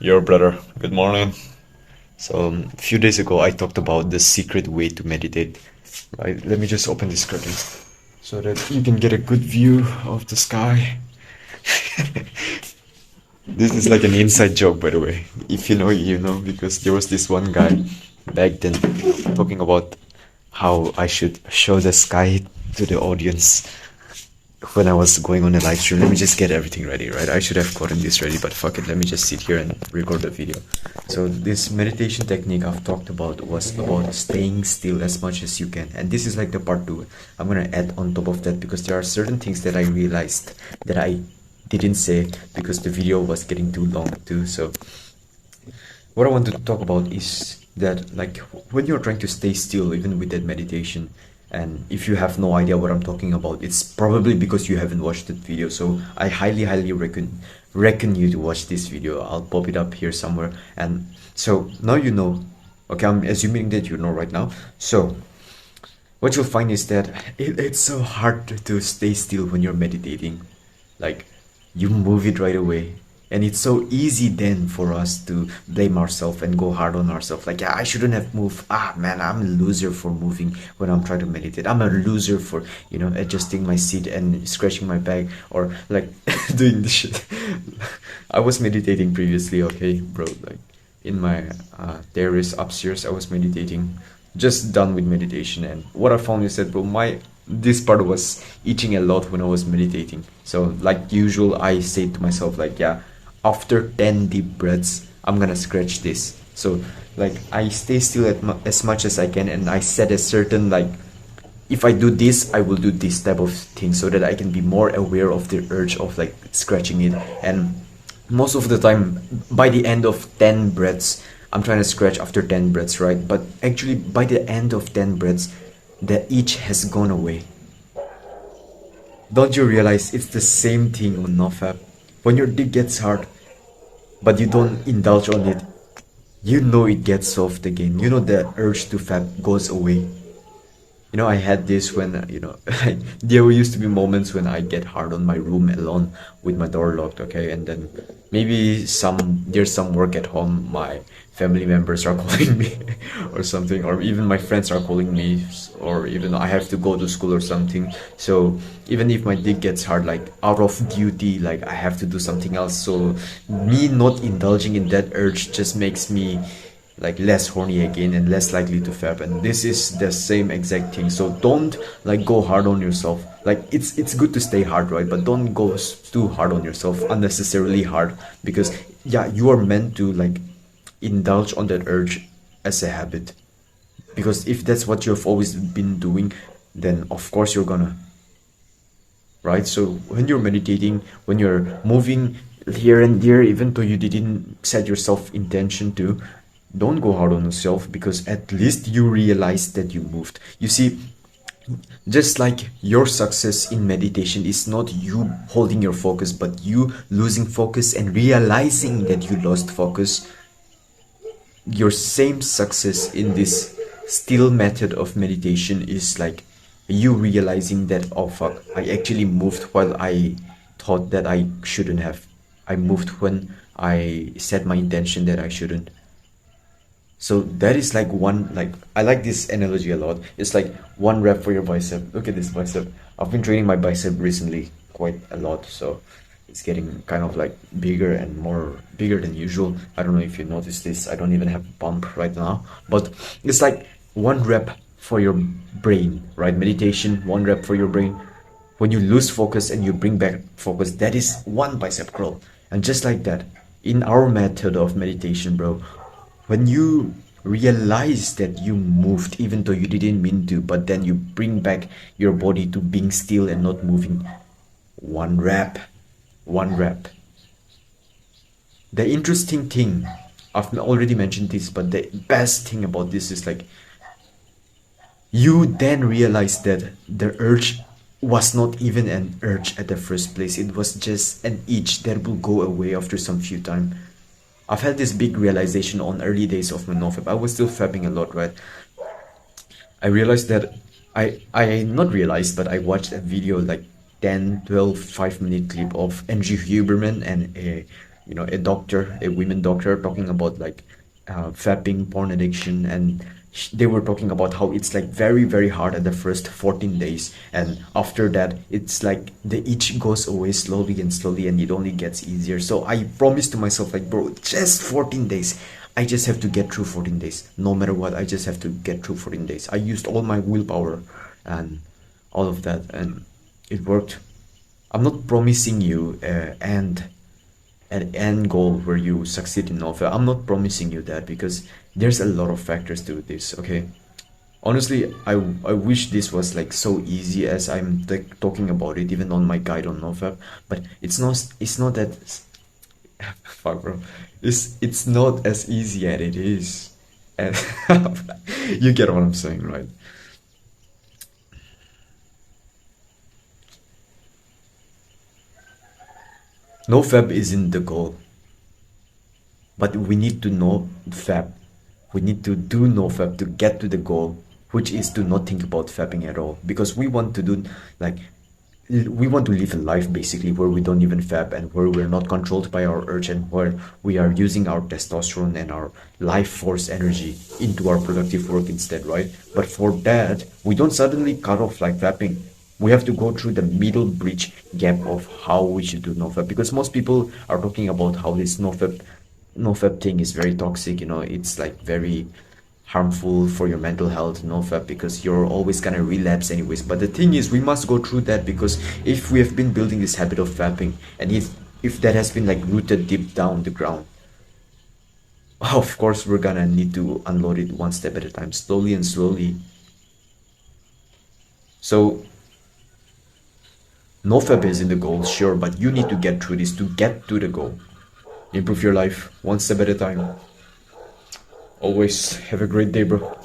Yo, brother. Good morning. A few days ago, I talked about the secret way to meditate. Right? Let me just open this curtain so that you can get a good view of the sky. This is like an inside joke, by the way. If you know, you know, because there was this one guy back then talking about how I should show the sky to the audience when I was going on a live stream. Let me just get everything ready, right? I should have gotten this ready, but fuck it. Let me just sit here and record the video. So this meditation technique I've talked about was about staying still as much as you can. And this is like the part 2. I'm gonna add on top of that because there are certain things that I realized that I didn't say because the video was getting too long too. So what I want to talk about is that, like, when you're trying to stay still even with that meditation, and if you have no idea what I'm talking about, it's probably because you haven't watched that video. So I highly reckon you to watch this video. I'll pop it up here somewhere. And so now you know. Okay, I'm assuming that you know right now. So what you'll find is that it's so hard to stay still when you're meditating. Like, you move it right away, and it's so easy then for us to blame ourselves and go hard on ourselves. Like, yeah, I shouldn't have moved. Ah, man, I'm a loser for moving when I'm trying to meditate. I'm a loser for, adjusting my seat and scratching my back, or like doing this shit. I was meditating previously, okay, bro. Like, in my terrace upstairs, I was meditating. Just done with meditation, and what I found is that, bro, this part was itching a lot when I was meditating. So like usual, I say to myself, like, yeah, after 10 deep breaths, I'm gonna scratch this. So like, I stay still as much as I can, and I set a certain, like, if I do this, I will do this type of thing, so that I can be more aware of the urge of like scratching it. And most of the time, by the end of 10 breaths, I'm trying to scratch after 10 breaths, right? But actually, by the end of 10 breaths, the itch has gone away. Don't you realize it's the same thing on nofap? When your dick gets hard, but you don't indulge on it, you know it gets soft again. You know the urge to fap goes away. I had this when, there used to be moments when I get hard on my room alone with my door locked, okay? And then maybe there's some work at home, my family members are calling me or something, or even my friends are calling me, or even I have to go to school or something. So even if my dick gets hard, like out of duty, like I have to do something else. So me not indulging in that urge just makes me like less horny again and less likely to fap. And this is the same exact thing. So don't like go hard on yourself. Like, it's good to stay hard, right? But don't go too hard on yourself, unnecessarily hard, because yeah, you are meant to like indulge on that urge as a habit. Because if that's what you've always been doing, then of course you're gonna, right? So when you're meditating, when you're moving here and there, even though you didn't set yourself intention to, don't go hard on yourself, because at least you realize that you moved. You see, just like your success in meditation is not you holding your focus, but you losing focus and realizing that you lost focus, your same success in this still method of meditation is like you realizing that, oh fuck, I actually moved while I thought that I shouldn't have. I moved when I set my intention that I shouldn't. So that is like one, like, I like this analogy a lot. It's like one rep for your bicep. Look at this bicep. I've been training my bicep recently quite a lot, so it's getting kind of like bigger and more bigger than usual. I don't know if you noticed this. I don't even have a bump right now, but it's like one rep for your brain, right? Meditation, one rep for your brain. When you lose focus and you bring back focus, that is one bicep curl. And just like that, in our method of meditation, bro, when you realize that you moved even though you didn't mean to, but then you bring back your body to being still and not moving, one rep. The interesting thing, I've already mentioned this, but the best thing about this is like, you then realize that the urge was not even an urge at the first place. It was just an itch that will go away after some few time. I've had this big realization on early days of my nofap. I was still fapping a lot, right? I realized that I not realized, but I watched a video like 10, 12, 5-minute clip of Andrew Huberman and a doctor, a women doctor, talking about like fapping, porn addiction, and they were talking about how it's like very, very hard at the first 14 days, and after that it's like the itch goes away slowly and slowly, and it only gets easier. So I promised to myself, like, bro, just 14 days. I just have to get through 14 days. No matter what, I just have to get through 14 days. I used all my willpower and all of that, and it worked. I'm not promising you an end goal where you succeed in nofap. I'm not promising you that, because there's a lot of factors to this. Okay, honestly, I wish this was like so easy as I'm like talking about it, even on my guide on nofap. But it's not that. Fuck, bro. It's not as easy as it is. And you get what I'm saying, right? Nofap isn't the goal, but we need to know fab. We need to do nofap to get to the goal, which is to not think about fapping at all, because we want to do like we want to live a life basically where we don't even fab, and where we're not controlled by our urge, and where we are using our testosterone and our life force energy into our productive work instead, right? But for that, we don't suddenly cut off like fapping. We have to go through the middle bridge gap of how we should do nofap, because most people are talking about how this nofap thing is very toxic. It's like very harmful for your mental health, nofap, because you're always gonna relapse anyways. But the thing is, we must go through that, because if we have been building this habit of fapping, and if that has been like rooted deep down the ground, of course we're gonna need to unload it one step at a time, slowly and slowly. So nofap is in the goal, sure, but you need to get through this to get to the goal. Improve your life one step at a time. Always have a great day, bro.